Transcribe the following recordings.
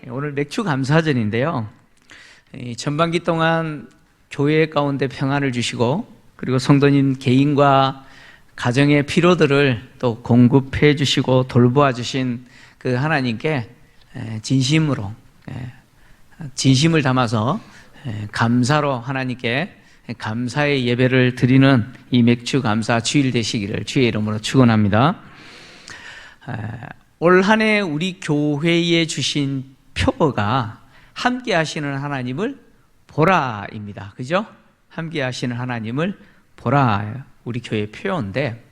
오늘 맥주 감사절인데요. 전반기 동안 교회 가운데 평안을 주시고 그리고 성도님 개인과 가정의 필요들을 또 공급해 주시고 돌보아 주신 그 하나님께 진심을 담아서 감사로 하나님께 감사의 예배를 드리는 이 맥주 감사 주일 되시기를 주의 이름으로 축원합니다. 올 한 해 우리 교회에 주신 표어가 함께 하시는 하나님을 보라입니다. 그죠? 함께 하시는 하나님을 보라, 우리 교회 표어인데,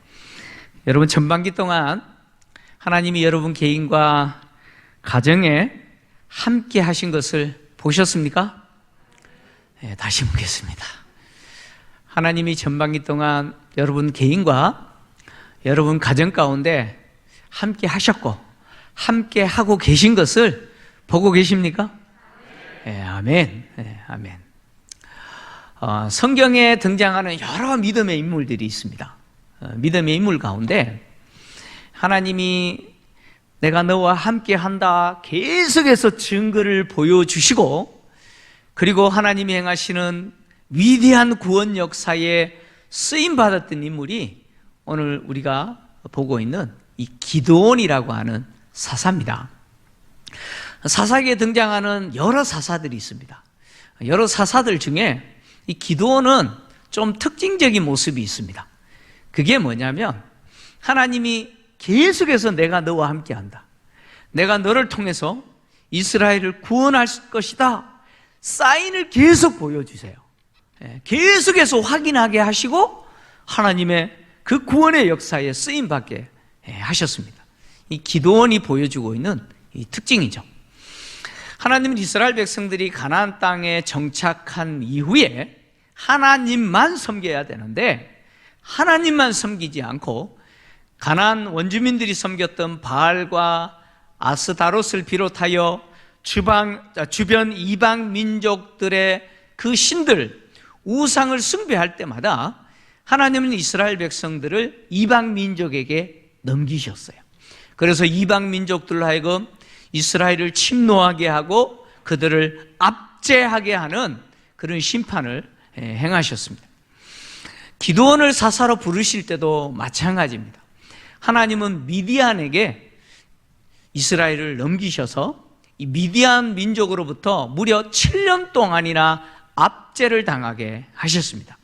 여러분 전반기 동안 하나님이 여러분 개인과 가정에 함께 하신 것을 보셨습니까? 네, 다시 묻겠습니다. 하나님이 전반기 동안 여러분 개인과 여러분 가정 가운데 함께 하셨고 함께 하고 계신 것을 보고 계십니까? 네, 아멘. 네, 아멘. 성경에 등장하는 여러 믿음의 인물들이 있습니다. 믿음의 인물 가운데 하나님이 내가 너와 함께 한다 계속해서 증거를 보여주시고, 그리고 하나님이 행하시는 위대한 구원 역사에 쓰임받았던 인물이 오늘 우리가 보고 있는 이 기드온이라고 하는 사사입니다. 사사기에 등장하는 여러 사사들이 있습니다. 여러 사사들 중에 이 기드온은 좀 특징적인 모습이 있습니다. 그게 뭐냐면 하나님이 계속해서 내가 너와 함께한다, 내가 너를 통해서 이스라엘을 구원할 것이다 사인을 계속 보여주세요. 계속해서 확인하게 하시고 하나님의 그 구원의 역사에 쓰임받게 하셨습니다. 이 기드온이 보여주고 있는 이 특징이죠. 하나님은 이스라엘 백성들이 가나안 땅에 정착한 이후에 하나님만 섬겨야 되는데 하나님만 섬기지 않고 가나안 원주민들이 섬겼던 바알과 아스다롯을 비롯하여 주변 이방 민족들의 그 신들, 우상을 숭배할 때마다 하나님은 이스라엘 백성들을 이방 민족에게 넘기셨어요. 그래서 이방 민족들로 하여금 이스라엘을 침노하게 하고 그들을 압제하게 하는 그런 심판을 행하셨습니다. 기드온을 사사로 부르실 때도 마찬가지입니다. 하나님은 미디안에게 이스라엘을 넘기셔서 이 미디안 민족으로부터 무려 7년 동안이나 압제를 당하게 하셨습니다.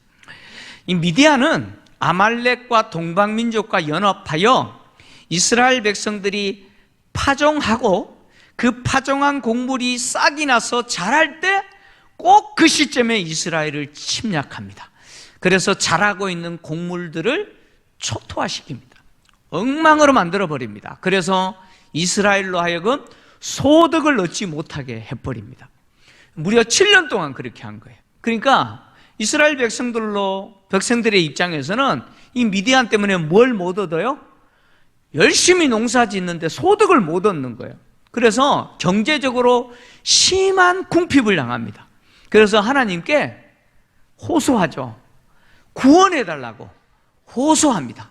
이 미디안은 아말렉과 동방민족과 연합하여 이스라엘 백성들이 파종하고 그 파종한 곡물이 싹이 나서 자랄 때 꼭 그 시점에 이스라엘을 침략합니다. 그래서 자라고 있는 곡물들을 초토화시킵니다. 엉망으로 만들어버립니다. 그래서 이스라엘로 하여금 소득을 얻지 못하게 해버립니다. 무려 7년 동안 그렇게 한 거예요. 그러니까 이스라엘 백성들의 입장에서는 이 미디안 때문에 뭘 못 얻어요? 열심히 농사 짓는데 소득을 못 얻는 거예요. 그래서 경제적으로 심한 궁핍을 당합니다. 그래서 하나님께 호소하죠. 구원해달라고 호소합니다.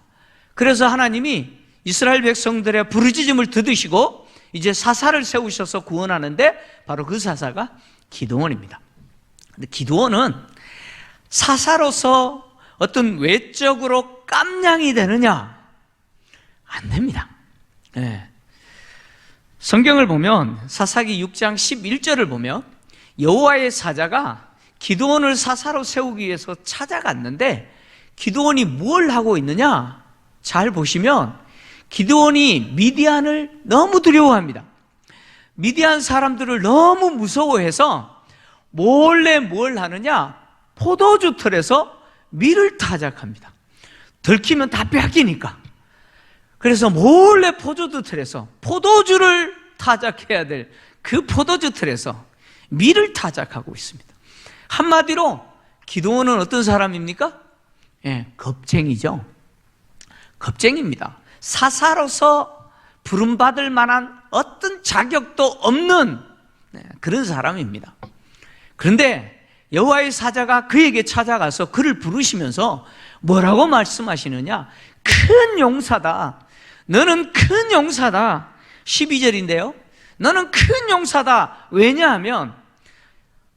그래서 하나님이 이스라엘 백성들의 부르짖음을 들으시고 이제 사사를 세우셔서 구원하는데 바로 그 사사가 기드온입니다. 근데 기드온은 사사로서 어떤 외적으로 깜냥이 되느냐? 안 됩니다. 네. 성경을 보면 사사기 6장 11절을 보면 여호와의 사자가 기드온을 사사로 세우기 위해서 찾아갔는데 기드온이 뭘 하고 있느냐? 잘 보시면 기드온이 미디안을 너무 두려워합니다. 미디안 사람들을 너무 무서워해서 몰래 뭘 하느냐? 포도주 틀에서 밀을 타작합니다. 들키면 다 뺏기니까. 그래서 몰래 포도주 틀에서 포도주를 타작해야 될 그 포도주 틀에서 밀을 타작하고 있습니다. 한마디로 기드온은 어떤 사람입니까? 겁쟁이죠. 겁쟁입니다. 사사로서 부름받을 만한 어떤 자격도 없는 그런 사람입니다. 그런데 여호와의 사자가 그에게 찾아가서 그를 부르시면서 뭐라고 말씀하시느냐? 큰 용사다. 너는 큰 용사다. 12절인데요. 너는 큰 용사다. 왜냐하면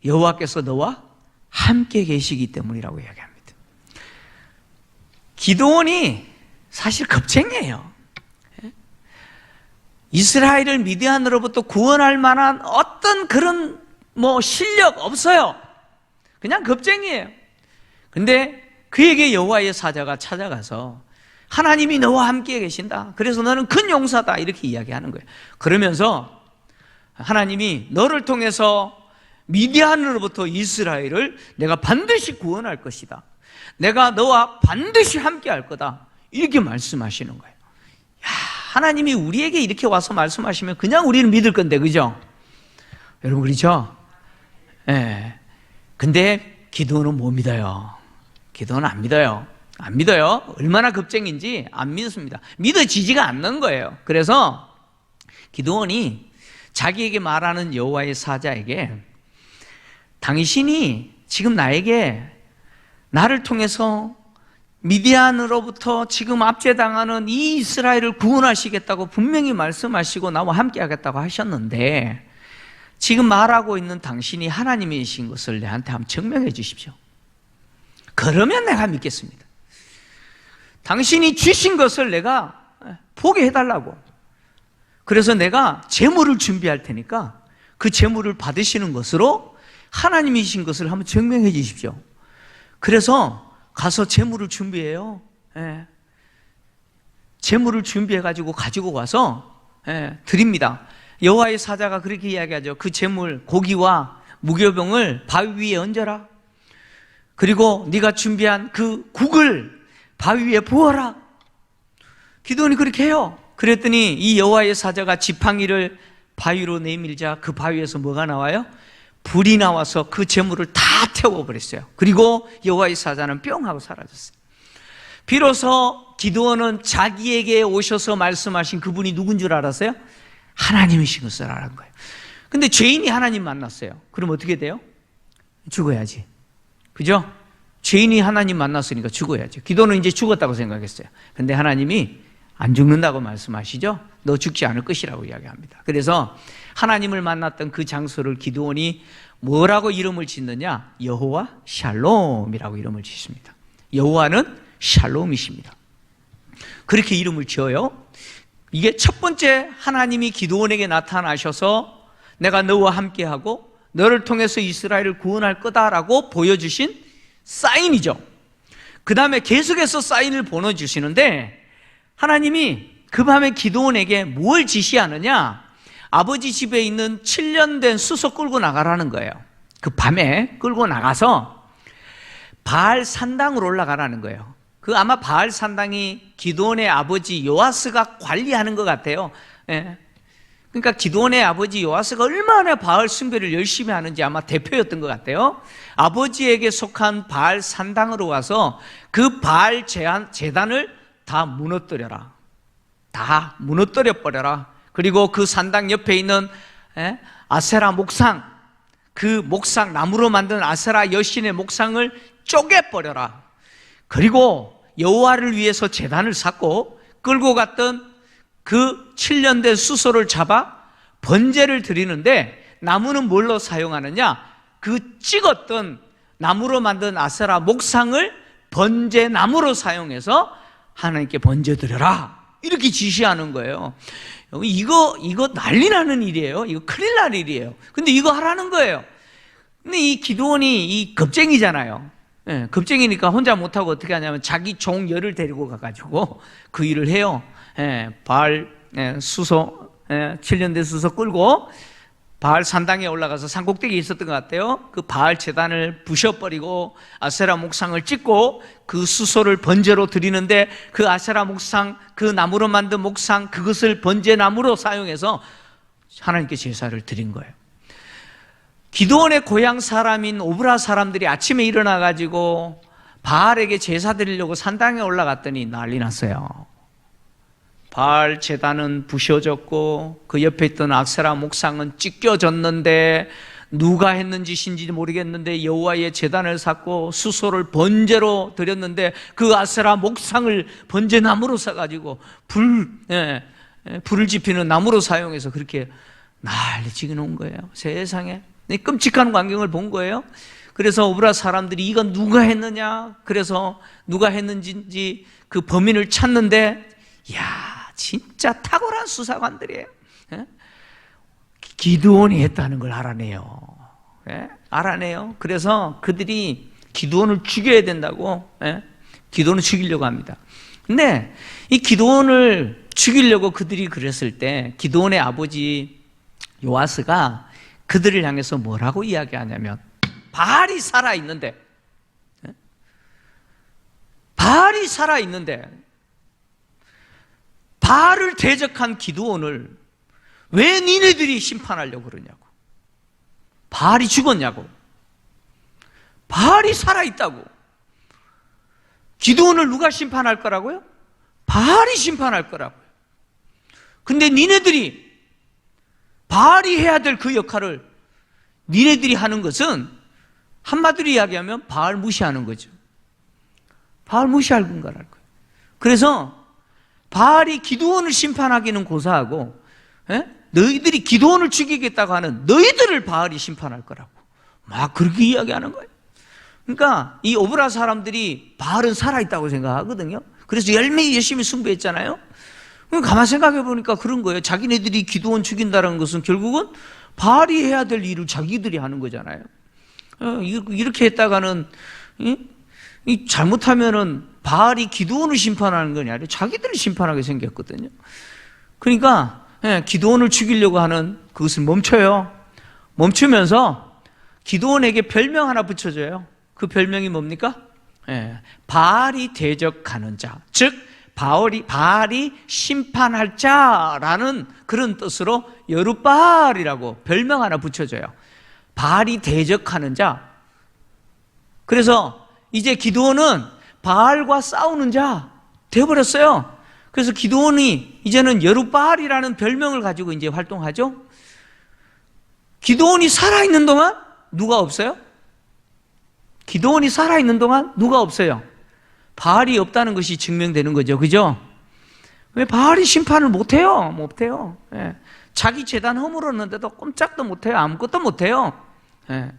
여호와께서 너와 함께 계시기 때문이라고 이야기합니다. 기드온이 사실 겁쟁이에요. 이스라엘을 미디안으로부터 구원할 만한 어떤 그런 실력 없어요. 그냥 겁쟁이에요. 근데 그에게 여호와의 사자가 찾아가서 하나님이 너와 함께 계신다. 그래서 너는 큰 용사다. 이렇게 이야기하는 거예요. 그러면서 하나님이 너를 통해서 미디안으로부터 이스라엘을 내가 반드시 구원할 것이다. 내가 너와 반드시 함께 할 거다. 이렇게 말씀하시는 거예요. 야, 하나님이 우리에게 이렇게 와서 말씀하시면 그냥 우리는 믿을 건데, 그죠? 여러분, 그렇죠? 예. 근데 기드온은 못 믿어요. 기드온은 안 믿어요. 안 믿어요. 얼마나 겁쟁인지 안 믿습니다. 믿어지지가 않는 거예요. 그래서 기드온이 자기에게 말하는 여호와의 사자에게 당신이 지금 나를 통해서 미디안으로부터 지금 압제당하는 이 이스라엘을 구원하시겠다고 분명히 말씀하시고 나와 함께 하겠다고 하셨는데 지금 말하고 있는 당신이 하나님이신 것을 내한테 한번 증명해 주십시오. 그러면 내가 믿겠습니다. 당신이 주신 것을 내가 보게 해달라고. 그래서 내가 제물을 준비할 테니까 그 제물을 받으시는 것으로 하나님이신 것을 한번 증명해 주십시오. 그래서 가서 제물을 준비해요. 예. 제물을 준비해가지고 가지고 와서 드립니다. 여호와의 사자가 그렇게 이야기하죠. 그 제물, 고기와 무교병을 바위 위에 얹어라. 그리고 네가 준비한 그 국을 바위 위에 부어라. 기드온이 그렇게 해요. 그랬더니 이 여호와의 사자가 지팡이를 바위로 내밀자 그 바위에서 뭐가 나와요? 불이 나와서 그 제물을 다 태워버렸어요. 그리고 여호와의 사자는 뿅 하고 사라졌어요. 비로소 기드온은 자기에게 오셔서 말씀하신 그분이 누군 줄 알았어요? 하나님이신 것을 알은 거예요. 근데 죄인이 하나님 만났어요. 그럼 어떻게 돼요? 죽어야지. 그죠? 죄인이 하나님 만났으니까 죽어야죠. 기도는 이제 죽었다고 생각했어요. 근데 하나님이 안 죽는다고 말씀하시죠? 너 죽지 않을 것이라고 이야기합니다. 그래서 하나님을 만났던 그 장소를 기드온이 뭐라고 이름을 짓느냐? 여호와 샬롬이라고 이름을 짓습니다. 여호와는 샬롬이십니다. 그렇게 이름을 지어요. 이게 첫 번째 하나님이 기드온에게 나타나셔서 내가 너와 함께하고 너를 통해서 이스라엘을 구원할 거다라고 보여주신 사인이죠. 그 다음에 계속해서 사인을 보내주시는데 하나님이 그 밤에 기드온에게 뭘 지시하느냐? 아버지 집에 있는 7년 된 수소 끌고 나가라는 거예요. 그 밤에 끌고 나가서 바알 산당으로 올라가라는 거예요. 그 아마 바알 산당이 기드온의 아버지 요아스가 관리하는 것 같아요. 예. 그러니까 기드온의 아버지 요아스가 얼마나 바알 숭배를 열심히 하는지 아마 대표였던 것 같아요. 아버지에게 속한 바알 산당으로 와서 그 바알 제단을 다 무너뜨려라. 다 무너뜨려 버려라. 그리고 그 산당 옆에 있는 아세라 목상, 그 목상, 나무로 만든 아세라 여신의 목상을 쪼개버려라. 그리고 여호와를 위해서 제단을 쌓고 끌고 갔던 그 7년 된 수소를 잡아 번제를 드리는데 나무는 뭘로 사용하느냐? 그 찍었던 나무로 만든 아세라 목상을 번제 나무로 사용해서 하나님께 번제 드려라. 이렇게 지시하는 거예요. 이거 난리 나는 일이에요. 이거 큰일 날 일이에요. 근데 이거 하라는 거예요. 근데 이 기드온이 이 겁쟁이잖아요. 예, 겁쟁이니까 혼자 못하고 어떻게 하냐면 자기 종 열을 데리고 가가지고 그 일을 해요. 바알 수소, 7년 된 수소 끌고 바알 산당에 올라가서 산꼭대기에 있었던 것 같아요. 그 바알 제단을 부셔버리고 아세라 목상을 찍고 그 수소를 번제로 드리는데 그 아세라 목상, 그 나무로 만든 목상, 그것을 번제 나무로 사용해서 하나님께 제사를 드린 거예요. 기드온의 고향 사람인 오브라 사람들이 아침에 일어나가지고 바알에게 제사 드리려고 산당에 올라갔더니 난리 났어요. 바알 제단은 부셔졌고 그 옆에 있던 아세라 목상은 찢겨졌는데 누가 했는 짓인지 모르겠는데 여호와의 제단을 쌓고 수소를 번제로 드렸는데 그 아세라 목상을 번제나무로 써가지고 불을 지피는 나무로 사용해서 그렇게 난리 지게 놓은 거예요. 세상에. 끔찍한 광경을 본 거예요. 그래서 오브라 사람들이 이건 누가 했느냐? 그래서 누가 했는지 그 범인을 찾는데, 이야, 진짜 탁월한 수사관들이에요. 예? 기드온이 했다는 걸 알아내요. 예? 알아내요. 그래서 그들이 기드온을 죽여야 된다고, 예? 기드온을 죽이려고 합니다. 근데 이 기드온을 죽이려고 그들이 그랬을 때 기드온의 아버지 요아스가 그들을 향해서 뭐라고 이야기하냐면, 바알이 살아있는데, 바알이 살아있는데 바알을 대적한 기드온을 왜 니네들이 심판하려고 그러냐고. 바알이 죽었냐고. 바알이 살아있다고. 기드온을 누가 심판할 거라고요? 바알이 심판할 거라고요. 근데 니네들이 바알이 해야 될 그 역할을 니네들이 하는 것은 한마디로 이야기하면 바알 무시하는 거죠. 바알 무시하는 거랄 거예요. 그래서 바알이 기드온을 심판하기는 고사하고, 너희들이 기드온을 죽이겠다고 하는 너희들을 바알이 심판할 거라고 막 그렇게 이야기하는 거예요. 그러니까 이 오브라 사람들이 바알은 살아있다고 생각하거든요. 그래서 열심히 숭배했잖아요. 그럼 가만 생각해 보니까 그런 거예요. 자기네들이 기드온 죽인다는 것은 결국은 바알이 해야 될 일을 자기들이 하는 거잖아요. 이렇게 했다가는 잘못하면은 바알이 기드온을 심판하는 건 아니라 자기들을 심판하게 생겼거든요. 그러니까 기드온을 죽이려고 하는 그것을 멈춰요. 멈추면서 기드온에게 별명 하나 붙여줘요. 그 별명이 뭡니까? 바알이 대적하는 자, 즉 바알이 심판할 자라는 그런 뜻으로 여룻바알이라고 별명 하나 붙여줘요. 바알이 대적하는 자. 그래서 이제 기드온은 바알과 싸우는 자 되어버렸어요. 그래서 기드온이 이제는 여룻바알이라는 별명을 가지고 이제 활동하죠. 기드온이 살아있는 동안 누가 없어요? 기드온이 살아있는 동안 누가 없어요? 바알이 없다는 것이 증명되는 거죠. 그죠? 왜 바알이 심판을 못해요? 못해요. 예. 자기 재단 허물었는데도 꼼짝도 못해요. 아무것도 못해요. 예.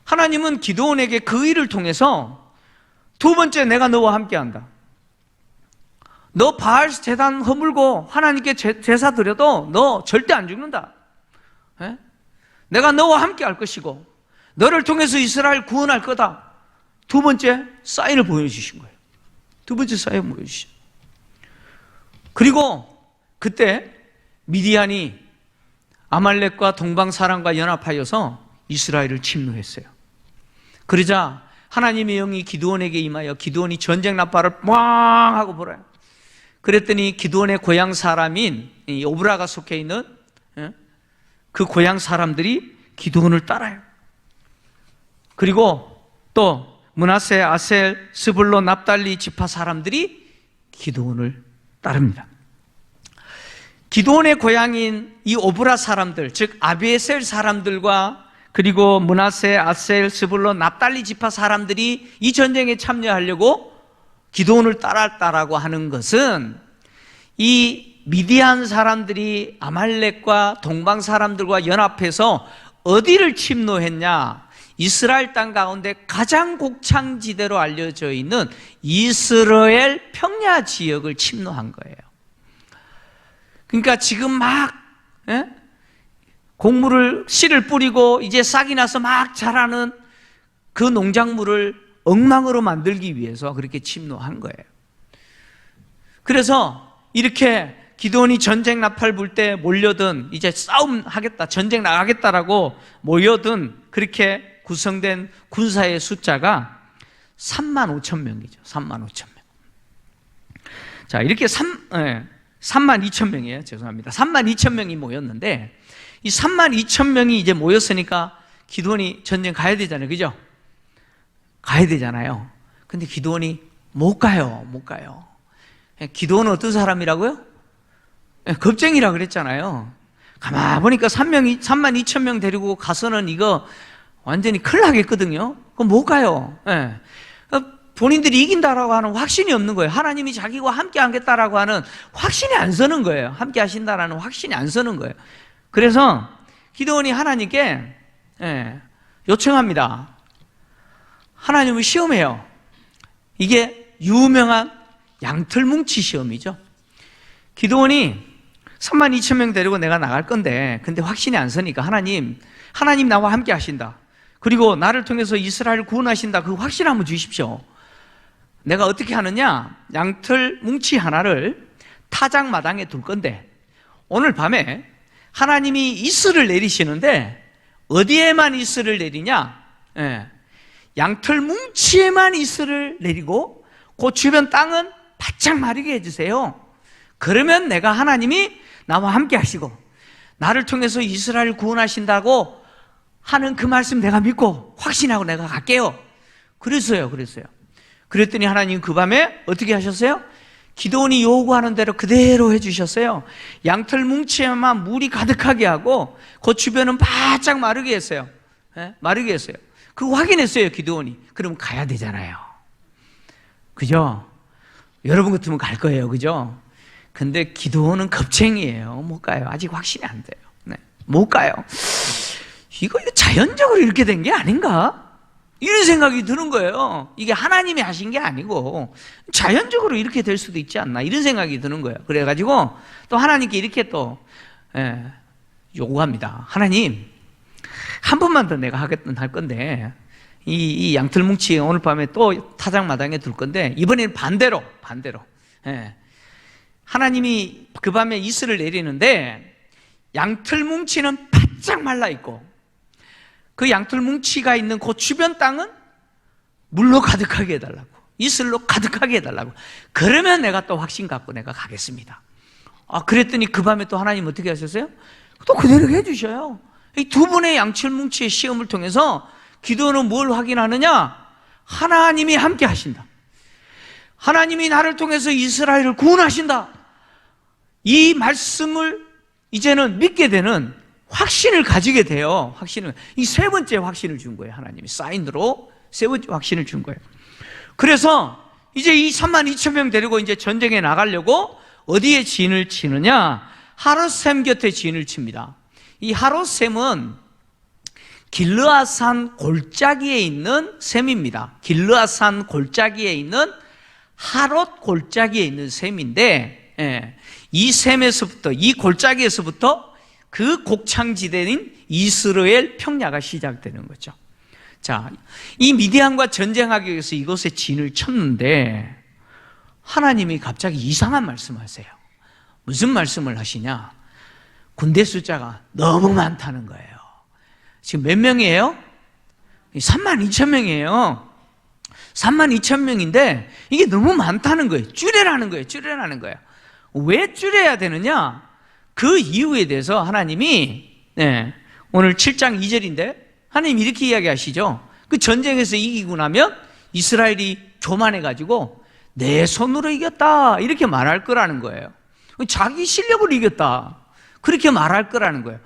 하나님은 기드온에게 그 일을 통해서 두 번째, 내가 너와 함께한다. 너 바알 재단 허물고 하나님께 제사 드려도 너 절대 안 죽는다. 예? 내가 너와 함께할 것이고 너를 통해서 이스라엘 구원할 거다. 두 번째 사인을 보여주신 거예요. 두 번째 사인을 보여주신. 그리고 그때 미디안이 아말렉과 동방사람과 연합하여서 이스라엘을 침노했어요. 그러자 하나님의 영이 기드온에게 임하여 기드온이 전쟁 나팔을 꽝 하고 불어요. 그랬더니 기드온의 고향 사람인 오브라가 속해 있는 그 고향 사람들이 기드온을 따라요. 그리고 또 므낫세, 아셀, 스불론, 납달리 지파 사람들이 기드온을 따릅니다. 기드온의 고향인 이 오브라 사람들, 즉 아비에셀 사람들과 그리고 므낫세, 아셀, 스불론, 납달리 지파 사람들이 이 전쟁에 참여하려고 기드온을 따랐다라고 하는 것은 이 미디안 사람들이 아말렉과 동방 사람들과 연합해서 어디를 침노했냐? 이스라엘 땅 가운데 가장 곡창지대로 알려져 있는 이스라엘 평야 지역을 침노한 거예요. 그러니까 지금 막 곡물을 씨를 뿌리고 이제 싹이 나서 막 자라는 그 농작물을 엉망으로 만들기 위해서 그렇게 침노한 거예요. 그래서 이렇게 기드온이 전쟁 나팔 불 때 몰려든, 이제 싸움하겠다, 전쟁 나가겠다라고 모여든 그렇게 구성된 군사의 숫자가 3만 5천 명이죠. 3만 5천 명. 자, 이렇게 3만 2천 명이에요. 죄송합니다. 3만 2천 명이 모였는데 이 3만 2천 명이 이제 모였으니까 기드온이 전쟁 가야 되잖아요. 그죠? 가야 되잖아요. 근데 기드온이 못 가요. 못 가요. 기드온은 어떤 사람이라고요? 겁쟁이라 그랬잖아요. 가만 보니까 3만 2천 명 데리고 가서는 이거 완전히 큰일 나겠거든요. 그럼 못 가요. 본인들이 이긴다라고 하는 확신이 없는 거예요. 하나님이 자기와 함께 하겠다라고 하는 확신이 안 서는 거예요. 함께 하신다라는 확신이 안 서는 거예요. 그래서 기드온이 하나님께 요청합니다. 하나님을 시험해요. 이게 유명한 양털뭉치 시험이죠. 기드온이 32,000명 데리고 내가 나갈 건데, 근데 확신이 안 서니까 하나님 나와 함께 하신다. 그리고 나를 통해서 이스라엘을 구원하신다. 그 확신 한번 주십시오. 내가 어떻게 하느냐? 양털뭉치 하나를 타작마당에 둘 건데, 오늘 밤에 하나님이 이슬을 내리시는데 어디에만 이슬을 내리냐? 양털뭉치에만 이슬을 내리고 그 주변 땅은 바짝 마르게 해주세요. 그러면 내가 하나님이 나와 함께 하시고 나를 통해서 이스라엘을 구원하신다고 하는 그 말씀 내가 믿고 확신하고 내가 갈게요. 그랬어요. 그랬더니 하나님 그 밤에 어떻게 하셨어요? 기드온이 요구하는 대로 그대로 해주셨어요. 양털뭉치에만 물이 가득하게 하고 그 주변은 바짝 마르게 했어요. 마르게 했어요. 그거 확인했어요, 기드온이. 그럼 가야 되잖아요. 그죠? 여러분 같으면 갈 거예요. 그죠? 근데 기드온은 겁쟁이에요. 못 가요. 아직 확신이 안 돼요. 못 가요. 이거 자연적으로 이렇게 된 게 아닌가? 이런 생각이 드는 거예요. 이게 하나님이 하신 게 아니고 자연적으로 이렇게 될 수도 있지 않나, 이런 생각이 드는 거예요. 그래가지고 또 하나님께 이렇게 또 요구합니다. 하나님, 한 번만 더 내가 할 건데 이 양털뭉치 오늘 밤에 또 타작마당에 둘 건데 이번에는 반대로 하나님이 그 밤에 이슬을 내리는데 양털뭉치는 바짝 말라있고 그 양털뭉치가 있는 그 주변 땅은 물로 가득하게 해달라고, 이슬로 가득하게 해달라고. 그러면 내가 또 확신 갖고 내가 가겠습니다. 그랬더니 그 밤에 또 하나님 어떻게 하셨어요? 또 그대로 해주셔요. 이 두 분의 양털뭉치의 시험을 통해서 기드온은 뭘 확인하느냐? 하나님이 함께 하신다. 하나님이 나를 통해서 이스라엘을 구원하신다. 이 말씀을 이제는 믿게 되는 확신을 가지게 돼요. 이 세 번째 확신을 준 거예요. 하나님이 사인으로 세 번째 확신을 준 거예요. 그래서 이제 이 32,000명 데리고 이제 전쟁에 나가려고 어디에 진을 치느냐? 하롯샘 곁에 진을 칩니다. 이 하롯샘은 길르앗산 골짜기에 있는 샘입니다. 길르앗산 골짜기에 있는 하롯 골짜기에 있는 샘인데, 이 샘에서부터, 이 골짜기에서부터 그 곡창지대인 이스라엘 평야가 시작되는 거죠. 자, 이 미디안과 전쟁하기 위해서 이곳에 진을 쳤는데 하나님이 갑자기 이상한 말씀하세요. 무슨 말씀을 하시냐? 군대 숫자가 너무 많다는 거예요. 지금 몇 명이에요? 32,000명이에요. 32,000명인데 이게 너무 많다는 거예요. 줄여라는 거예요. 왜 줄여야 되느냐? 그 이유에 대해서 하나님이 오늘 7장 2절인데 하나님 이렇게 이야기하시죠. 그 전쟁에서 이기고 나면 이스라엘이 교만해가지고 내 손으로 이겼다 이렇게 말할 거라는 거예요. 자기 실력으로 이겼다 그렇게 말할 거라는 거예요.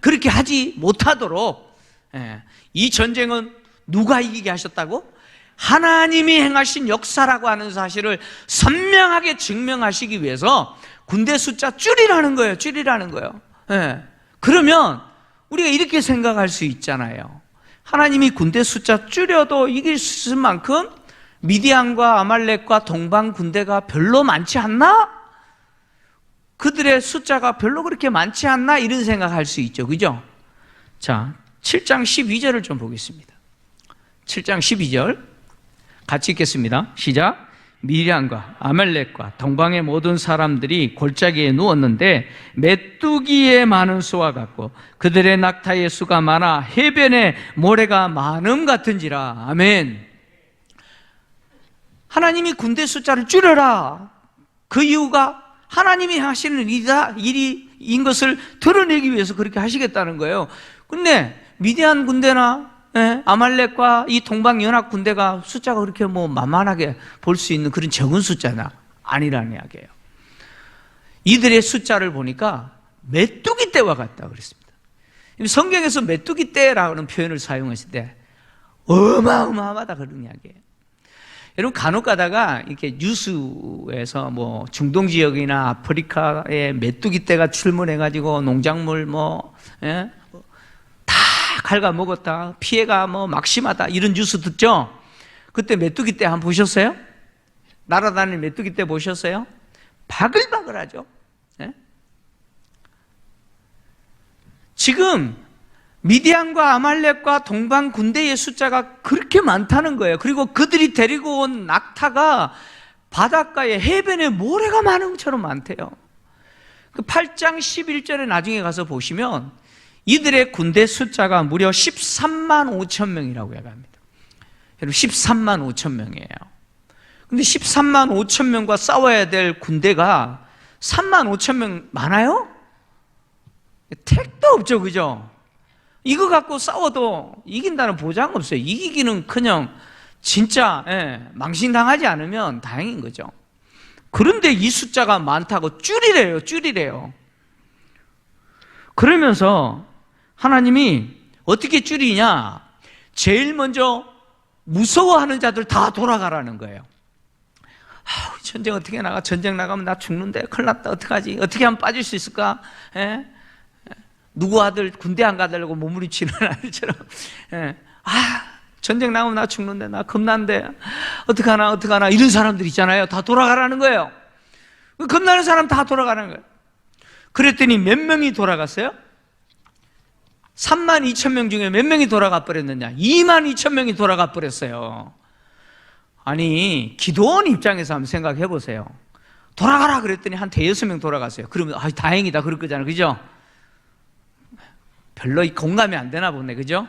그렇게 하지 못하도록 이 전쟁은 누가 이기게 하셨다고? 하나님이 행하신 역사라고 하는 사실을 선명하게 증명하시기 위해서 군대 숫자 줄이라는 거예요. 그러면 우리가 이렇게 생각할 수 있잖아요. 하나님이 군대 숫자 줄여도 이길 수 있을 만큼 미디안과 아말렉과 동방 군대가 별로 많지 않나? 그들의 숫자가 별로 그렇게 많지 않나? 이런 생각할 수 있죠. 그죠? 자, 7장 12절을 좀 보겠습니다. 7장 12절 같이 읽겠습니다. 시작. 미디안과 아말렉과 동방의 모든 사람들이 골짜기에 누웠는데 메뚜기의 많은 수와 같고 그들의 낙타의 수가 많아 해변에 모래가 많음 같은지라. 아멘. 하나님이 군대 숫자를 줄여라. 그 이유가 하나님이 하시는 일인 것을 드러내기 위해서 그렇게 하시겠다는 거예요. 근데 미디안 군대나 아말렉과 이 동방연합 군대가 숫자가 그렇게 만만하게 볼 수 있는 그런 적은 숫자나 아니라는 이야기예요. 이들의 숫자를 보니까 메뚜기 떼와 같다 그랬습니다. 성경에서 메뚜기 떼라는 표현을 사용했을 때 어마어마하다 그런 이야기예요. 여러분 간혹 가다가 이렇게 뉴스에서 뭐 중동 지역이나 아프리카에 메뚜기 떼가 출몰해가지고 농작물 다 갉아먹었다, 피해가 뭐 막심하다 이런 뉴스 듣죠? 그때 메뚜기 떼 한번 보셨어요? 날아다니는 메뚜기 떼 보셨어요? 바글바글하죠. 예? 지금 미디안과 아말렉과 동방 군대의 숫자가 그렇게 많다는 거예요. 그리고 그들이 데리고 온 낙타가 바닷가에 해변에 모래가 많은 것처럼 많대요. 그 8장 11절에 나중에 가서 보시면 이들의 군대 숫자가 무려 13만 5천 명이라고 합니다. 여러분 13만 5천 명이에요. 근데 13만 5천 명과 싸워야 될 군대가 3만 5천 명 많아요? 택도 없죠, 그죠? 이거 갖고 싸워도 이긴다는 보장 없어요. 이기기는 그냥 진짜 망신당하지 않으면 다행인 거죠. 그런데 이 숫자가 많다고 줄이래요. 그러면서 하나님이 어떻게 줄이냐? 제일 먼저 무서워하는 자들 다 돌아가라는 거예요. 전쟁 어떻게 나가? 전쟁 나가면 나 죽는데 큰일 났다. 어떡하지? 어떻게 하면 빠질 수 있을까? 누구 아들 군대 안 가달라고 몸부림치는 아들처럼 전쟁 나가면 나 죽는데 나 겁난데 어떡하나 이런 사람들 있잖아요. 다 돌아가라는 거예요. 겁나는 사람 다 돌아가라는 거예요. 그랬더니 몇 명이 돌아갔어요? 3만 2천 명 중에 몇 명이 돌아가 버렸느냐? 2만 2천 명이 돌아가 버렸어요. 아니 기도원 입장에서 한번 생각해 보세요. 돌아가라 그랬더니 한 5-6명 돌아갔어요. 그러면 다행이다 그럴 거잖아요, 그죠? 별로 공감이 안 되나 보네, 그죠?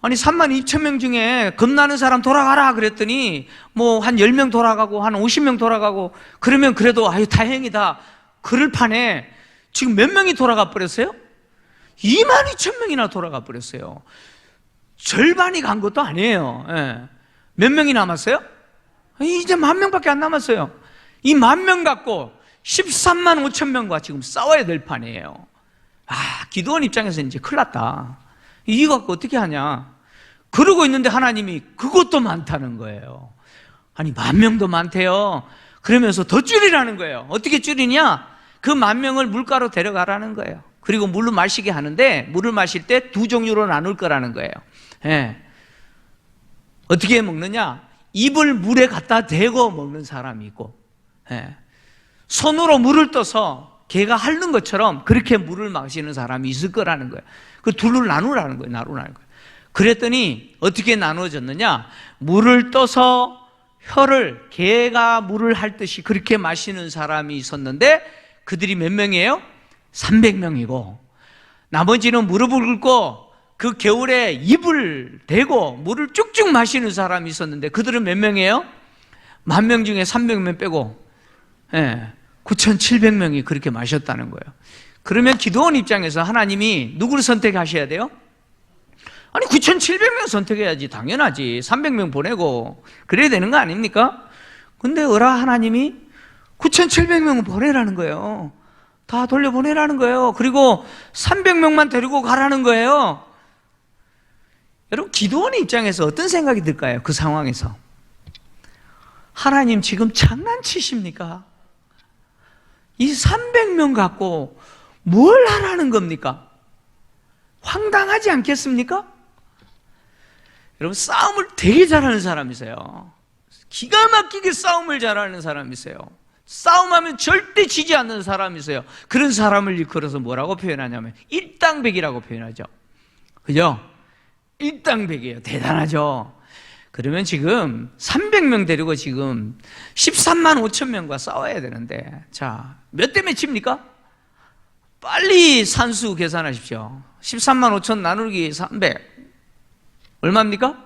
아니 3만 2천 명 중에 겁나는 사람 돌아가라 그랬더니 뭐 한 10명 돌아가고 한 50명 돌아가고 그러면 그래도 다행이다 그럴 판에 지금 몇 명이 돌아가 버렸어요? 2만 2천 명이나 돌아가 버렸어요. 절반이 간 것도 아니에요. 몇 명이 남았어요? 이제 10,000명밖에 안 남았어요. 이 10,000명 갖고 13만 5천 명과 지금 싸워야 될 판이에요. 기도원 입장에서 이제 큰일 났다. 이거 갖고 어떻게 하냐? 그러고 있는데 하나님이 그것도 많다는 거예요. 아니 10,000명도 많대요. 그러면서 더 줄이라는 거예요. 어떻게 줄이냐? 그 10,000명을 물가로 데려가라는 거예요. 그리고 물로 마시게 하는데 물을 마실 때 2종류로 나눌 거라는 거예요. 어떻게 먹느냐? 입을 물에 갖다 대고 먹는 사람이 있고 손으로 물을 떠서 개가 핥는 것처럼 그렇게 물을 마시는 사람이 있을 거라는 거예요. 그 둘로 나누라는 거예요. 그랬더니 어떻게 나누어졌느냐? 물을 떠서 혀를 개가 물을 핥듯이 그렇게 마시는 사람이 있었는데 그들이 몇 명이에요? 300명이고 나머지는 무릎을 꿇고 그 겨울에 입을 대고 물을 쭉쭉 마시는 사람이 있었는데 그들은 몇 명이에요? 10,000명 중에 300명 빼고 9,700명이 그렇게 마셨다는 거예요. 그러면 기도원 입장에서 하나님이 누구를 선택하셔야 돼요? 아니 9,700명 선택해야지. 당연하지. 300명 보내고 그래야 되는 거 아닙니까? 근데 하나님이 9,700명은 보내라는 거예요. 다 돌려보내라는 거예요. 그리고 300명만 데리고 가라는 거예요. 여러분 기도원의 입장에서 어떤 생각이 들까요? 그 상황에서 하나님 지금 장난치십니까? 이 300명 갖고 뭘 하라는 겁니까? 황당하지 않겠습니까? 여러분 싸움을 되게 잘하는 사람이세요. 기가 막히게 싸움을 잘하는 사람이세요. 싸움하면 절대 지지 않는 사람이세요. 그런 사람을 일컬어서 뭐라고 표현하냐면 일당백이라고 표현하죠. 그죠? 일당백이에요. 대단하죠. 그러면 지금 300명 데리고 지금 13만 5천 명과 싸워야 되는데 자, 몇 대 몇입니까? 빨리 산수 계산하십시오. 13만 5천 나누기 300 얼마입니까?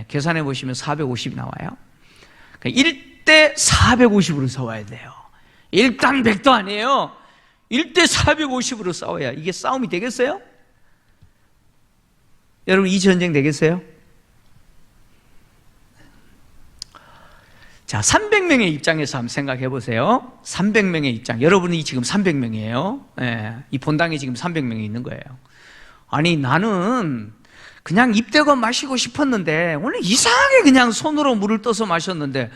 계산해 보시면 450 나와요. 그러니까 1대 450으로 싸워야 돼요. 1당 100도 아니에요. 1대 450으로 싸워야 이게 싸움이 되겠어요? 여러분 이 전쟁 되겠어요? 자, 300명의 입장에서 한번 생각해 보세요. 300명의 입장. 여러분이 지금 300명이에요. 이 본당에 지금 300명이 있는 거예요. 아니 나는 그냥 입대고 마시고 싶었는데 오늘 이상하게 그냥 손으로 물을 떠서 마셨는데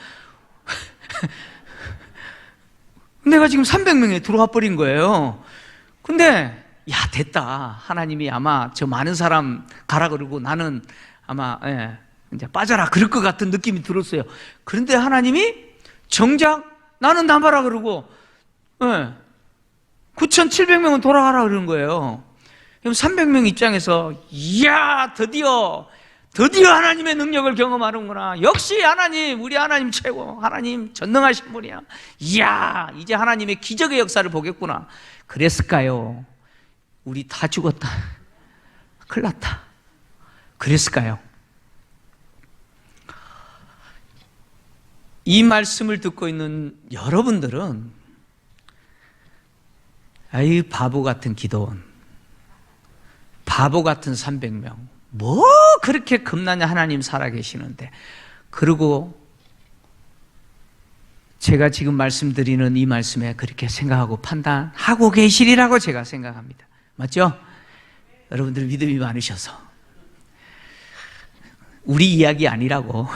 내가 지금 300명에 들어와 버린 거예요. 근데 야, 됐다. 하나님이 아마 저 많은 사람 가라 그러고 나는 아마 이제 빠져라 그럴 것 같은 느낌이 들었어요. 그런데 하나님이 정작 나는 남아라 그러고 9,700명은 돌아가라 그러는 거예요. 그럼 300명 입장에서 이야, 드디어 하나님의 능력을 경험하는구나. 역시 하나님, 우리 하나님 최고. 하나님 전능하신 분이야. 이야, 이제 하나님의 기적의 역사를 보겠구나. 그랬을까요? 우리 다 죽었다. 큰일 났다. 그랬을까요? 이 말씀을 듣고 있는 여러분들은 아이 바보 같은 기도원, 바보 같은 300명, 뭐 그렇게 겁나냐, 하나님 살아계시는데. 그리고 제가 지금 말씀드리는 이 말씀에 그렇게 생각하고 판단하고 계시리라고 제가 생각합니다. 맞죠? 여러분들 믿음이 많으셔서. 우리 이야기 아니라고.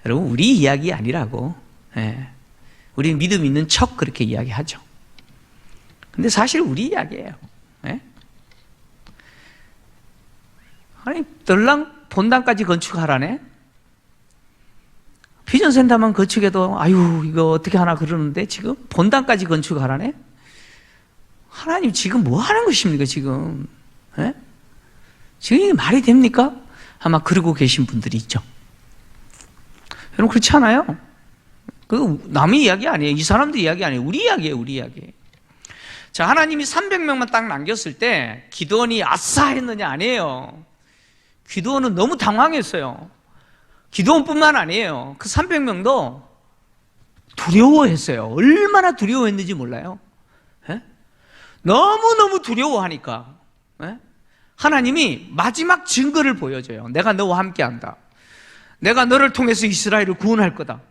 여러분, 우리 이야기 아니라고. 우리 믿음 있는 척 그렇게 이야기하죠. 근데 사실 우리 이야기예요. 아니, 덜랑 본당까지 건축하라네? 비전센터만 건축해도 아유 이거 어떻게 하나 그러는데 지금 본당까지 건축하라네? 하나님 지금 뭐 하는 것입니까 지금? 지금 이게 말이 됩니까? 아마 그러고 계신 분들이 있죠. 여러분 그렇지 않아요? 그 남의 이야기 아니에요. 이 사람들 이야기 아니에요. 우리 이야기예요. 우리 이야기. 자, 하나님이 300명만 딱 남겼을 때 기드온이 아싸 했느냐? 아니에요. 기드온은 너무 당황했어요. 기드온뿐만 아니에요. 그 300명도 두려워했어요. 얼마나 두려워했는지 몰라요. 너무너무 두려워하니까 하나님이 마지막 증거를 보여줘요. 내가 너와 함께한다. 내가 너를 통해서 이스라엘을 구원할 거다.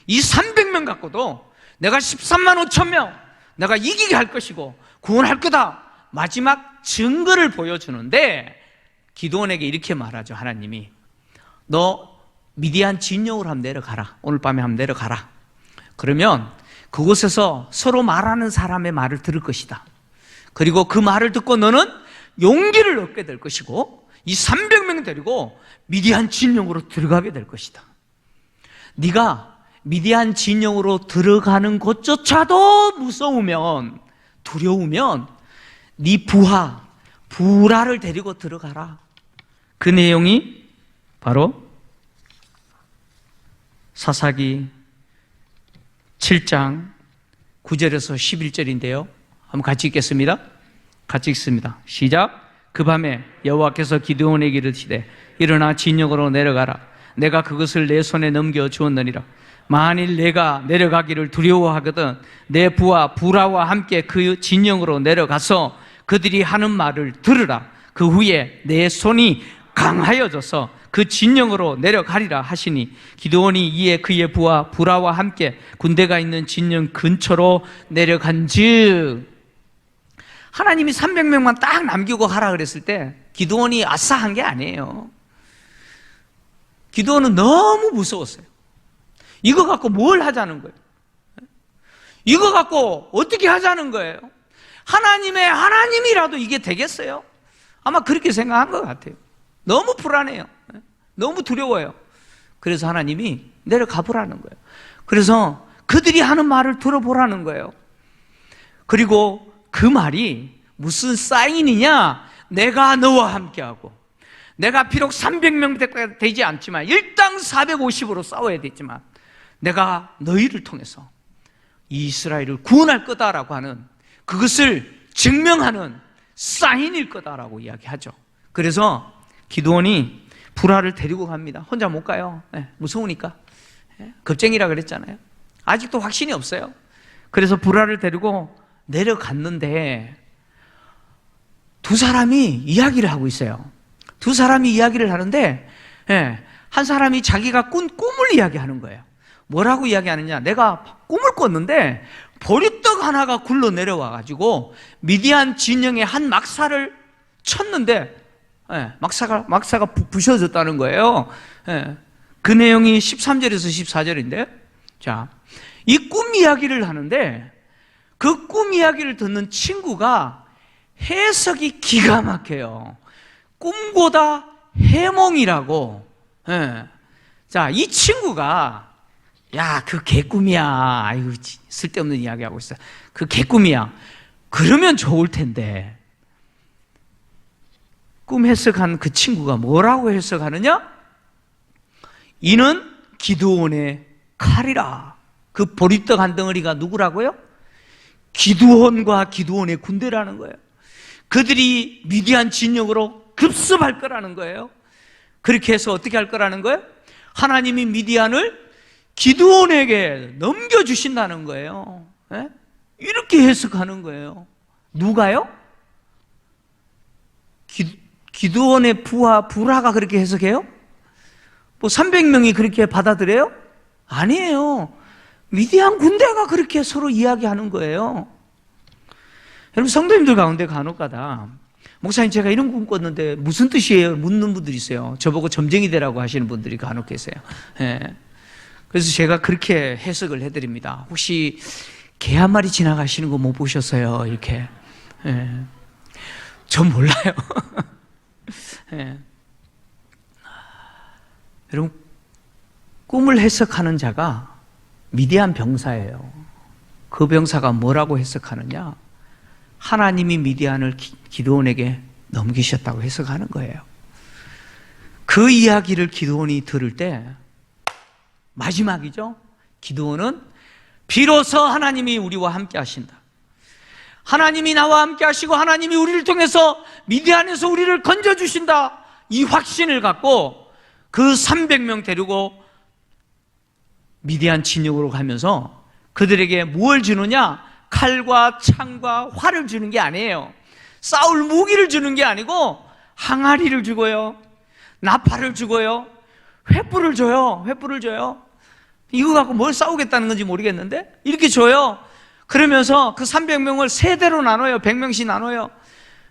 이 300명 갖고도 내가 13만 5천 명 내가 이기게 할 것이고 구원할 거다. 마지막 증거를 보여주는데 기드온에게 이렇게 말하죠. 하나님이 너 미디안 진영으로 한번 내려가라. 오늘 밤에 한번 내려가라. 그러면 그곳에서 서로 말하는 사람의 말을 들을 것이다. 그리고 그 말을 듣고 너는 용기를 얻게 될 것이고 이 300명 데리고 미디안 진영으로 들어가게 될 것이다. 네가 미디안 진영으로 들어가는 것조차도 무서우면, 두려우면 네 부하를 데리고 들어가라. 그 내용이 바로 사사기 7장 9절에서 11절인데요. 한번 같이 읽겠습니다. 같이 읽습니다. 시작. 그 밤에 여호와께서 기드온에게 이르시되 일어나 진영으로 내려가라. 내가 그것을 내 손에 넘겨 주었느니라. 만일 내가 내려가기를 두려워하거든 내 부하 부라와 함께 그 진영으로 내려가서 그들이 하는 말을 들으라. 그 후에 내 손이 강하여져서 그 진영으로 내려가리라 하시니 기드온이 이에 그의 부하 부라와 함께 군대가 있는 진영 근처로 내려간즉. 하나님이 300명만 딱 남기고 하라 그랬을 때 기드온이 아싸한 게 아니에요. 기드온은 너무 무서웠어요. 이거 갖고 뭘 하자는 거예요? 이거 갖고 어떻게 하자는 거예요? 하나님이라도 이게 되겠어요? 아마 그렇게 생각한 것 같아요. 너무 불안해요. 너무 두려워요. 그래서 하나님이 내려가 보라는 거예요. 그래서 그들이 하는 말을 들어보라는 거예요. 그리고 그 말이 무슨 사인이냐? 내가 너와 함께하고 내가 비록 300명 되지 않지만 일당 450으로 싸워야 되지만 내가 너희를 통해서 이스라엘을 구원할 거다라고 하는 그것을 증명하는 사인일 거다라고 이야기하죠. 그래서 기드온이 부라를 데리고 갑니다. 혼자 못 가요. 무서우니까. 겁쟁이라 그랬잖아요. 아직도 확신이 없어요. 그래서 부라를 데리고 내려갔는데 두 사람이 이야기를 하고 있어요. 두 사람이 이야기를 하는데 한 사람이 자기가 꾼 꿈을 이야기하는 거예요. 뭐라고 이야기하느냐? 내가 꿈을 꿨는데 보리떡 하나가 굴러 내려와가지고 미디안 진영의 한 막사를 쳤는데 예, 막사가 부셔졌다는 거예요. 예, 그 내용이 13절에서 14절인데, 자, 이 꿈 이야기를 하는데 그 꿈 이야기를 듣는 친구가 해석이 기가 막혀요. 꿈보다 해몽이라고. 예. 자, 이 친구가 야, 그 개꿈이야. 아이고, 쓸데없는 이야기 하고 있어. 그 개꿈이야. 그러면 좋을 텐데. 꿈 해석한 그 친구가 뭐라고 해석하느냐? 이는 기드온의 칼이라. 그 보리떡 한 덩어리가 누구라고요? 기드온과 기드온의 군대라는 거예요. 그들이 미디안 진영으로 급습할 거라는 거예요. 그렇게 해서 어떻게 할 거라는 거예요? 하나님이 미디안을 기드온에게 넘겨주신다는 거예요. 예? 이렇게 해석하는 거예요. 누가요? 기드온의 부하가 그렇게 해석해요? 뭐 300명이 그렇게 받아들여요? 아니에요. 미디안 군대가 그렇게 서로 이야기하는 거예요. 여러분, 성도님들 가운데 간혹가다 목사님, 제가 이런 꿈 꿨는데 무슨 뜻이에요? 묻는 분들이 있어요. 저보고 점쟁이 되라고 하시는 분들이 간혹 계세요. 예. 그래서 제가 그렇게 해석을 해드립니다. 혹시 개 한 마리 지나가시는 거 못 보셨어요? 이렇게. 예. 전 몰라요. 예. 여러분, 꿈을 해석하는 자가 미디안 병사예요. 그 병사가 뭐라고 해석하느냐? 하나님이 미디안을 기드온에게 넘기셨다고 해석하는 거예요. 그 이야기를 기드온이 들을 때 마지막이죠. 기드온은 비로소 하나님이 우리와 함께 하신다. 하나님이 나와 함께 하시고 하나님이 우리를 통해서 미디안에서 우리를 건져주신다. 이 확신을 갖고 그 300명 데리고 미디안 진영으로 가면서 그들에게 뭘 주느냐? 칼과 창과 활을 주는 게 아니에요. 싸울 무기를 주는 게 아니고 항아리를 주고요, 나팔을 주고요, 횃불을 줘요. 횃불을 줘요. 이거 갖고 뭘 싸우겠다는 건지 모르겠는데 이렇게 줘요. 그러면서 그 300명을 세 대로 나눠요. 100명씩 나눠요.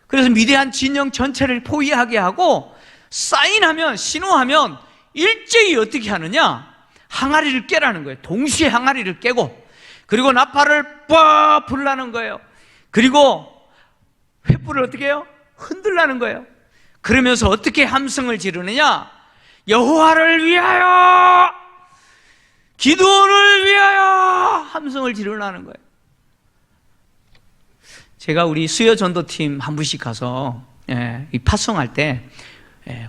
그래서 미디안 진영 전체를 포위하게 하고 사인하면, 신호하면 일제히 어떻게 하느냐? 항아리를 깨라는 거예요. 동시에 항아리를 깨고, 그리고 나팔을 빡 불라는 거예요. 그리고 횃불을 어떻게 해요? 흔들라는 거예요. 그러면서 어떻게 함성을 지르느냐? 여호와를 위하여, 기드온을 위하여 함성을 지르라는 거예요. 제가 우리 수요 전도팀 한 분씩 가서 이 파송할 때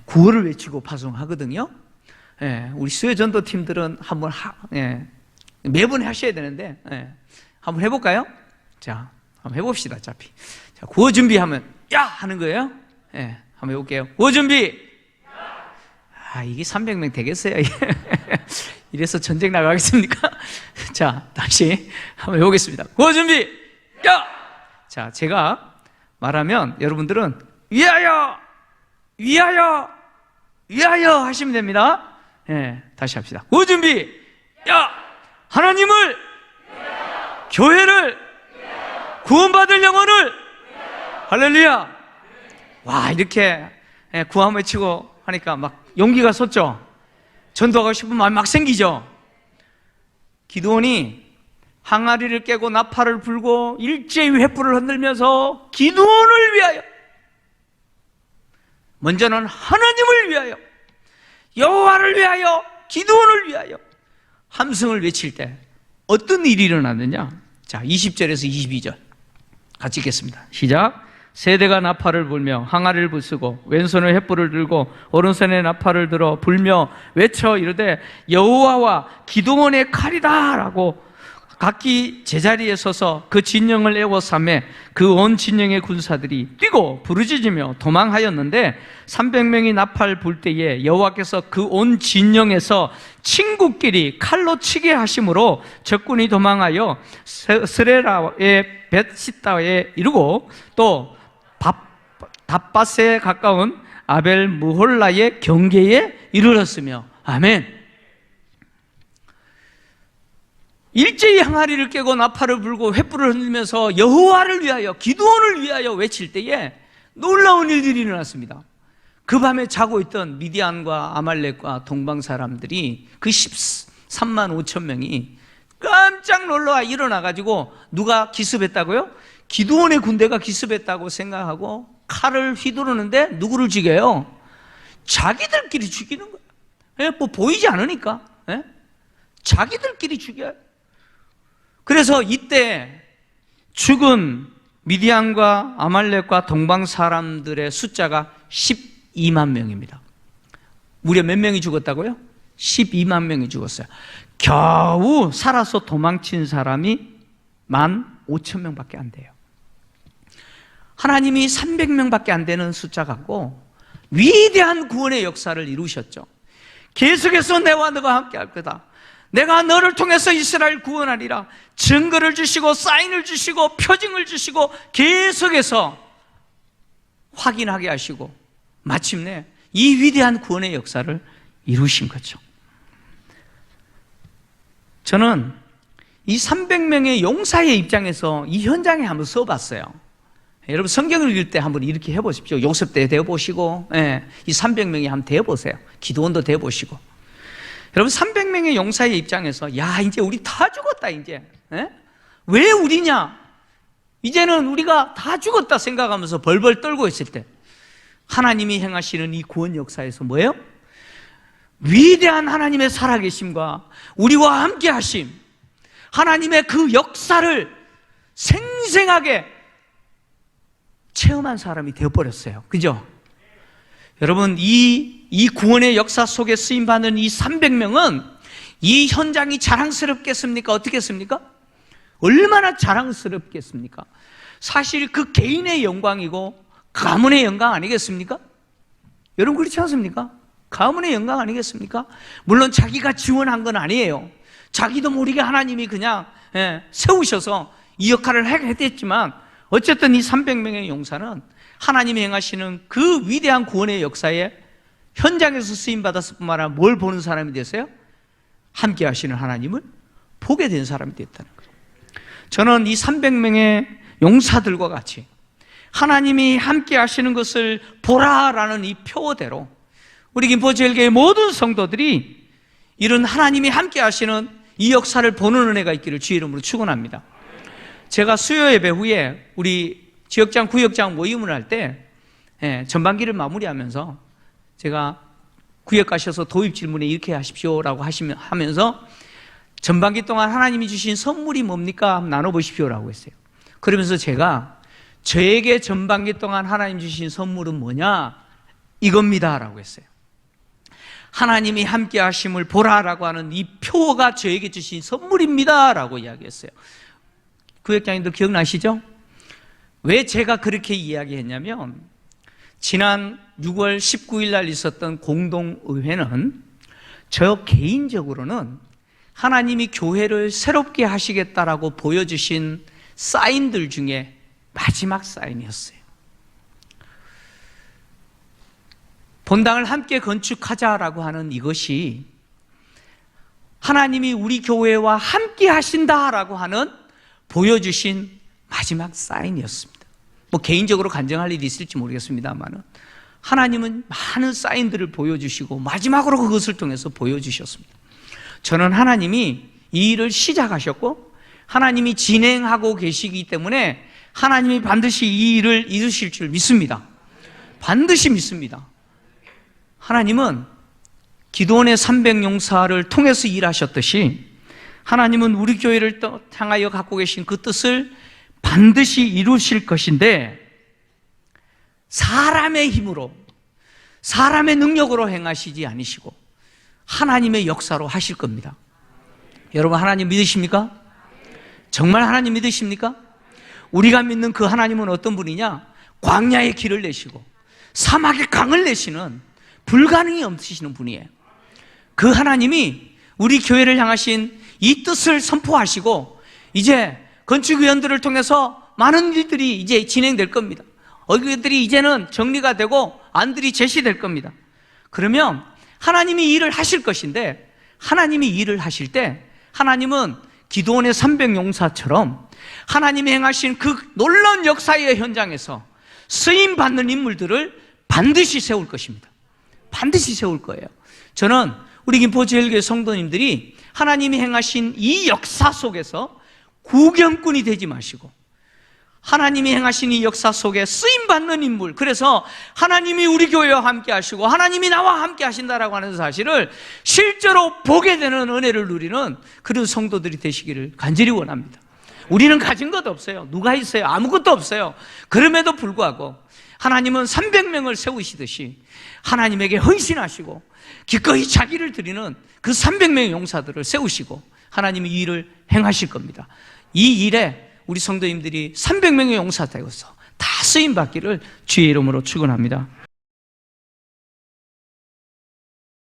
구호를 외치고 파송하거든요. 우리 수요 전도팀들은 한번 매번 하셔야 되는데 한번 해볼까요? 자, 한번 해봅시다. 어차피 자, 구호 준비하면 야 하는 거예요. 한번 해볼게요. 구호 준비. 아, 이게 300명 되겠어요? 이래서 전쟁 나가겠습니까? 자, 다시 한번 해보겠습니다. 구호 준비. 야. 자, 제가 말하면 여러분들은 위하여, 위하여, 위하여 하시면 됩니다. 다시 합시다. 구호 준비. 야. 하나님을, 교회를, 구원받을 영혼을, 할렐루야. 와, 이렇게 구함 외치고 하니까 막 용기가 솟죠. 전도하고 싶은 마음이 막 생기죠. 기드온이 항아리를 깨고 나팔을 불고 일제히 횃불을 흔들면서 기드온을 위하여, 먼저는 하나님을 위하여, 여호와를 위하여, 기드온을 위하여 함성을 외칠 때 어떤 일이 일어났느냐? 자, 20절에서 22절 같이 읽겠습니다. 시작. 세대가 나팔을 불며 항아리를 부수고 왼손에 횃불을 들고 오른손에 나팔을 들어 불며 외쳐 이르되 여호와와 기드온의 칼이다 라고 각기 제자리에 서서 그 진영을 에워싸매 그 온 진영의 군사들이 뛰고 부르짖으며 도망하였는데 300명이 나팔 불 때에 여호와께서 그 온 진영에서 친구끼리 칼로 치게 하심으로 적군이 도망하여 스레라의 벳시다에 이르고 또 답바스에 가까운 아벨 무홀라의 경계에 이르렀으며. 아멘. 일제히 항아리를 깨고 나팔을 불고 횃불을 흔들면서 여호와를 위하여, 기드온을 위하여 외칠 때에 놀라운 일들이 일어났습니다. 그 밤에 자고 있던 미디안과 아말렉과 동방 사람들이 그 13만 5천 명이 깜짝 놀라 일어나가지고 누가 기습했다고요? 기드온의 군대가 기습했다고 생각하고 칼을 휘두르는데 누구를 죽여요? 자기들끼리 죽이는 거예요. 예? 뭐 보이지 않으니까. 예? 자기들끼리 죽여요. 그래서 이때 죽은 미디안과 아말렉과 동방 사람들의 숫자가 12만 명입니다. 무려 몇 명이 죽었다고요? 12만 명이 죽었어요. 겨우 살아서 도망친 사람이 15,000명밖에 안 돼요. 하나님이 300명밖에 안 되는 숫자 갖고 위대한 구원의 역사를 이루셨죠. 계속해서 내와 너가 함께 할 거다. 내가 너를 통해서 이스라엘 구원하리라. 증거를 주시고 사인을 주시고 표징을 주시고 계속해서 확인하게 하시고 마침내 이 위대한 구원의 역사를 이루신 거죠. 저는 이 300명의 용사의 입장에서 이 현장에 한번 써봤어요. 여러분 성경을 읽을 때 한번 이렇게 해보십시오. 요셉 때 대어보시고, 이 300명이 한번 대어보세요. 기도원도 대어보시고. 여러분 300명의 용사의 입장에서 야 이제 우리 다 죽었다 이제. 왜 우리냐? 이제는 우리가 다 죽었다 생각하면서 벌벌 떨고 있을 때 하나님이 행하시는 이 구원 역사에서 뭐예요? 위대한 하나님의 살아계심과 우리와 함께 하심, 하나님의 그 역사를 생생하게 체험한 사람이 되어버렸어요. 그죠? 여러분 이 구원의 역사 속에 쓰임받는 이 300명은 이 현장이 자랑스럽겠습니까? 어떻겠습니까? 얼마나 자랑스럽겠습니까? 사실 그 개인의 영광이고 가문의 영광 아니겠습니까? 여러분 그렇지 않습니까? 가문의 영광 아니겠습니까? 물론 자기가 지원한 건 아니에요. 자기도 모르게 하나님이 그냥 세우셔서 이 역할을 하게 됐지만 어쨌든 이 300명의 용사는 하나님이 행하시는 그 위대한 구원의 역사에 현장에서 쓰임받았을 뿐만 아니라 뭘 보는 사람이 됐어요? 함께 하시는 하나님을 보게 된 사람이 됐다는 거죠. 저는 이 300명의 용사들과 같이 하나님이 함께 하시는 것을 보라라는 이 표어대로 우리 김포제일교회 모든 성도들이 이런 하나님이 함께 하시는 이 역사를 보는 은혜가 있기를 주의 이름으로 축원합니다. 제가 수요 예배 후에 우리 지역장, 구역장 모임을 할 때 전반기를 마무리하면서 제가 구역 가셔서 도입 질문에 이렇게 하십시오라고 하면서 전반기 동안 하나님이 주신 선물이 뭡니까? 한번 나눠보십시오라고 했어요. 그러면서 제가 저에게 전반기 동안 하나님 주신 선물은 뭐냐? 이겁니다 라고 했어요. 하나님이 함께 하심을 보라라고 하는 이 표가 저에게 주신 선물입니다 라고 이야기했어요. 구역장님들 기억나시죠? 왜 제가 그렇게 이야기했냐면 지난 6월 19일 날 있었던 공동의회는 저 개인적으로는 하나님이 교회를 새롭게 하시겠다라고 보여주신 사인들 중에 마지막 사인이었어요. 본당을 함께 건축하자라고 하는 이것이 하나님이 우리 교회와 함께 하신다라고 하는 보여주신 마지막 사인이었습니다. 뭐 개인적으로 간증할 일이 있을지 모르겠습니다만 하나님은 많은 사인들을 보여주시고 마지막으로 그것을 통해서 보여주셨습니다. 저는 하나님이 이 일을 시작하셨고 하나님이 진행하고 계시기 때문에 하나님이 반드시 이 일을 이루실 줄 믿습니다. 반드시 믿습니다. 하나님은 기도원의 300용사를 통해서 일하셨듯이 하나님은 우리 교회를 향하여 갖고 계신 그 뜻을 반드시 이루실 것인데 사람의 힘으로 사람의 능력으로 행하시지 않으시고 하나님의 역사로 하실 겁니다. 여러분 하나님 믿으십니까? 정말 하나님 믿으십니까? 우리가 믿는 그 하나님은 어떤 분이냐? 광야의 길을 내시고 사막의 강을 내시는 불가능이 없으시는 분이에요. 그 하나님이 우리 교회를 향하신 이 뜻을 선포하시고 이제 건축위원들을 통해서 많은 일들이 이제 진행될 겁니다. 그들이 이제는 정리가 되고 안들이 제시될 겁니다. 그러면 하나님이 이 일을 하실 것인데 하나님이 이 일을 하실 때 하나님은 기드온의 300용사처럼 하나님이 행하신 그 놀라운 역사의 현장에서 쓰임받는 인물들을 반드시 세울 것입니다. 반드시 세울 거예요. 저는 우리 김포제일교회 성도님들이 하나님이 행하신 이 역사 속에서 구경꾼이 되지 마시고 하나님이 행하신 이 역사 속에 쓰임받는 인물, 그래서 하나님이 우리 교회와 함께 하시고 하나님이 나와 함께 하신다라고 하는 사실을 실제로 보게 되는 은혜를 누리는 그런 성도들이 되시기를 간절히 원합니다. 우리는 가진 것 없어요. 누가 있어요? 아무것도 없어요. 그럼에도 불구하고 하나님은 300명을 세우시듯이 하나님에게 헌신하시고 기꺼이 자기를 드리는 그 300명의 용사들을 세우시고 하나님이 이 일을 행하실 겁니다. 이 일에 우리 성도님들이 300명의 용사 되어서 다 쓰임받기를 주의 이름으로 축원합니다.